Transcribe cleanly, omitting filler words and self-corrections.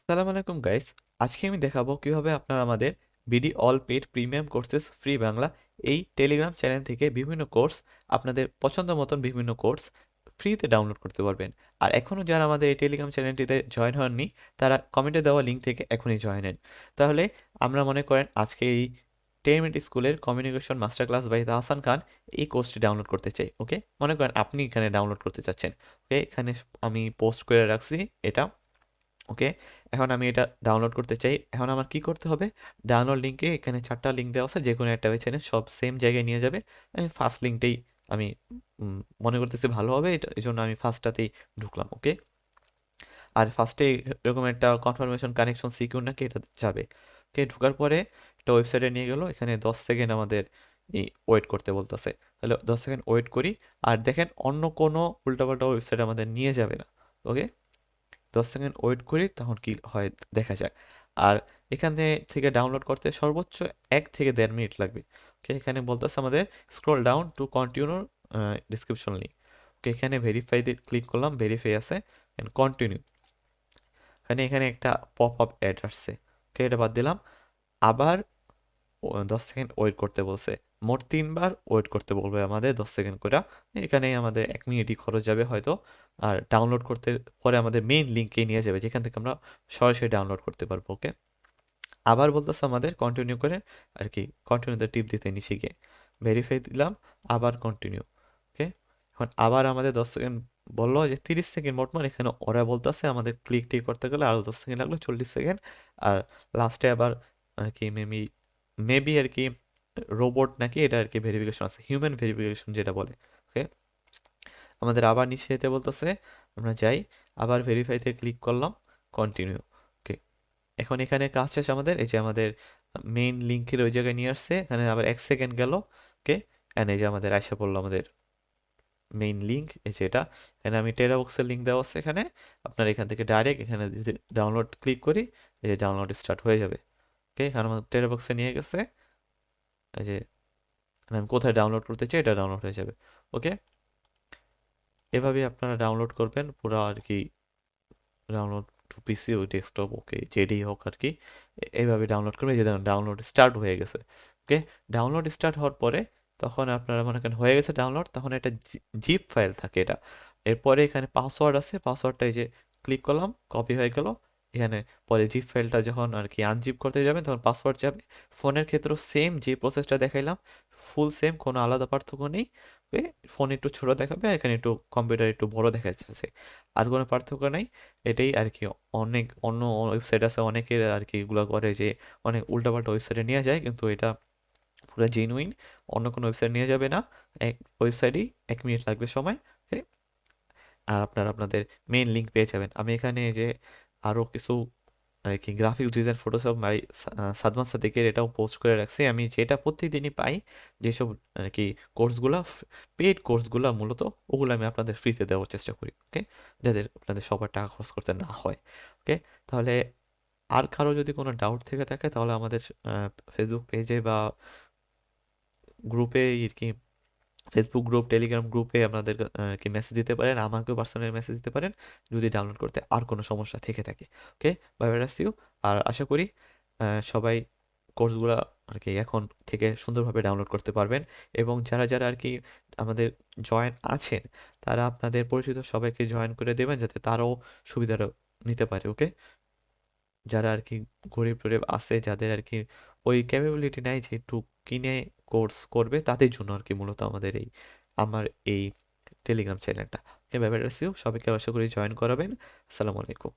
আসসালামু আলাইকুম গাইস। আজকে আমি দেখাবো কিভাবে আপনারা আমাদের BD all paid premium courses free Bangla এই টেলিগ্রাম চ্যানেল থেকে বিভিন্ন কোর্স আপনাদের পছন্দ মতন বিভিন্ন কোর্স ফ্রিতে ডাউনলোড করতে পারবেন। আর এখনও যারা আমাদের এই টেলিগ্রাম চ্যানেলটিতে জয়েন হননি তারা কমেন্টে দেওয়া লিঙ্ক থেকে এখনই জয়েন হন। তাহলে আমরা মনে করেন আজকে এই 10 মিনিট স্কুলের communication master class by Tahsan Khan এই কোর্সটি ডাউনলোড করতে চাই। ওকে, মনে করেন আপনি এখানে ডাউনলোড করতে চাচ্ছেন। ওকে, এখানে আমি পোস্ট করে রাখছি এটা। ওকে, এখন আমি এটা ডাউনলোড করতে চাই। এখন আমার কি করতে হবে? ডাউনলোড লিঙ্কে এখানে 4টা লিঙ্ক দেওয়া আছে, যে কোনো একটা বেছে নেন, সব সেম জায়গায় নিয়ে যাবে। আমি ফার্স্ট লিঙ্কটাই আমি মনে করতেছি ভালো হবে, এটা এই জন্য আমি ফার্স্টটাতেই ঢুকলাম। ওকে, আর ফার্স্টে এরকম একটা কনফার্মেশন কানেকশন সিকিউর নাকি এটা যাবে। ওকে, ঢোকার পরে একটা ওয়েবসাইটে নিয়ে গেল, এখানে 10 সেকেন্ড আমাদের ওয়েট করতে বলতেছে। তাহলে 10 সেকেন্ড ওয়েট করি। আর দেখেন অন্য কোনো উল্টাপাল্টা ওয়েবসাইট আমাদের নিয়ে যাবে না। ওকে, 10 সেকেন্ড ওয়েট করি, তখন কি হয় দেখা যাক। আর এখানে থেকে ডাউনলোড করতে সর্বোচ্চ 1 থেকে 1.5 মিনিট লাগবে। ওকে, এখানে বলতেছে আমাদের scroll down to continue description link. Okay, এখানে ভেরিফাইতে ক্লিক করলাম, ভেরিফাই আছে, কন্টিনিউ। এখানে একটা পপ আপ অ্যাড আসছে। ওকে, এটা বাদ দিলাম। আবার 10 সেকেন্ড ওয়েট করতে বলছে। মোট 3 বার ওয়েট করতে বলবে আমাদের 10 সেকেন্ড করে। এখানে আমাদের 1 মিনিটই খরচ যাবে হয়তো। আর ডাউনলোড করতে পরে আমাদের মেইন লিঙ্কে নিয়ে যাবে, যেখান থেকে আমরা সরাসরি ডাউনলোড করতে পারবো। ওকে, আবার বলতেছে আমাদের কন্টিনিউ করে আর কি কন্টিনিউতে টিপ দিতে নিচে গিয়ে ভেরিফাই দিলাম, আবার কন্টিনিউ। ওকে, এখন আবার আমাদের 10 সেকেন্ড বললো যে 30 সেকেন্ড মোটমাট। এখানে ওরা বলতেছে আমাদের ক্লিক টিক করতে গেলে আরো 10 সেকেন্ড লাগলো, 40 সেকেন্ড। আর লাস্টে আবার আর কি মেবি মেবি আর কি রোবট নাকি এটা আর কি ভেরিফিকেশন আছে, হিউম্যান ভেরিফিকেশন যেটা বলে। ওকে, আমাদের আবার নিচে যেতে বলতেছে, আমরা যাই, আবার ভেরিফাইতে ক্লিক করলাম, কন্টিনিউ। ওকে, এখন এখানে কাজ শেষ আমাদের। এই যে আমাদের মেইন লিঙ্কের ওই জায়গায় নিয়ে আসছে, এখানে আবার 1 সেকেন্ড গেল। ওকে, এন্ড এই যে আমাদের আইসা পড়লো আমাদের মেইন লিঙ্ক, এই যে এটা। এখানে আমি টেরাবক্সের লিঙ্ক দেওয়া আছে এখানে। আপনার এখান থেকে ডাইরেক্ট এখানে যদি ডাউনলোড ক্লিক করি, এই যে ডাউনলোড স্টার্ট হয়ে যাবে। ওকে, এখানে আমাদের টেরাবক্সে নিয়ে গেছে। এই যে আমি কোথায় ডাউনলোড করতে চাই এটা ডাউনলোড হয়ে যাবে। ওকে, এভাবেই আপনারা ডাউনলোড করবেন পুরো আর কি, ডাউনলোড টু পিসি ও ডেস্কটপ ওকে যেটাই হোক আর কি। এইভাবে ডাউনলোড করবে, যে দেখুন ডাউনলোড স্টার্ট হয়ে গেছে। ওকে, ডাউনলোড স্টার্ট হওয়ার পরে তখন আপনারা মনে করেন হয়ে গেছে ডাউনলোড, তখন একটা জিপ ফাইল থাকে এটা। এরপরে এখানে পাসওয়ার্ড আছে, পাসওয়ার্ডটা এই যে ক্লিক করলাম, কপি হয়ে গেল। এখানে পরে জিপ ফাইলটা যখন আর কি আনজিপ করতে যাবেন তখন পাসওয়ার্ড যাবে। ফোনের ক্ষেত্রেও সেম যে প্রসেসটা দেখাইলাম, ফুল সেম, কোনো আলাদা পার্থক্য নেই। ওকে, ফোন একটু ছোট দেখাবে, আর এখানে একটু কম্পিউটার একটু বড় দেখাচ্ছে, আর কোনো পার্থক্য নাই। এটাই আর কি। অনেক অন্য ওয়েবসাইট আছে অনেকের আর কি এগুলো করে যে অনেক উল্টাপাল্টা ওয়েবসাইটে নিয়ে যায়, কিন্তু এটা পুরো জেনুইন, অন্য কোনো ওয়েবসাইট নিয়ে যাবে না। এক ওয়েবসাইটই 1 মিনিট লাগবে সময়। Okay? আর আপনারা আপনাদের মেইন লিঙ্ক পেয়ে যাবেন। আমি এখানে যে আরো কিছু আর কি graphics design Photoshop by Sadman সাদিকের এটাও পোস্ট করে রাখছি, আমি যেটা প্রতিদিনই পাই, যেসব আর কি কোর্সগুলো, পেইড কোর্সগুলো মূলত, ওগুলো আমি আপনাদের ফ্রিতে দেওয়ার চেষ্টা করি। ওকে, যাদের আপনাদের সবার টাকা খরচ করতে না হয়। ওকে, তাহলে আর কারো যদি কোনো ডাউট থেকে থাকে তাহলে আমাদের ফেসবুক পেজে বা গ্রুপে আর কি, ফেসবুক গ্রুপ, টেলিগ্রাম গ্রুপে আপনাদের কি মেসেজ দিতে পারেন, আমাকেও পার্সোনালি মেসেজ দিতে পারেন যদি ডাউনলোড করতে আর কোনো সমস্যা থেকে থাকে। ওকে, বাই বাই, ইউ। আর আশা করি সবাই কোর্সগুলো আর কি এখন থেকে সুন্দরভাবে ডাউনলোড করতে পারবেন। এবং যারা যারা আর কি আমাদের জয়েন আছেন, তারা আপনাদের পরিচিত সবাইকে জয়েন করে দেবেন, যাতে তারাও সুবিধাটা নিতে পারে। ওকে, যারা আর কি গরিব টরিব আছে, যাদের আর কি ওই ক্যাপাবিলিটি নাই যে একটু কিনে কোর্স করবে, তাদের জন্য আর কি মূলত আমাদের এই আমার এই টেলিগ্রাম চ্যানেলটা। ওকে, ব্যাপারটা সবাইকে আশা করি জয়েন করাবেন। আসসালামু আলাইকুম।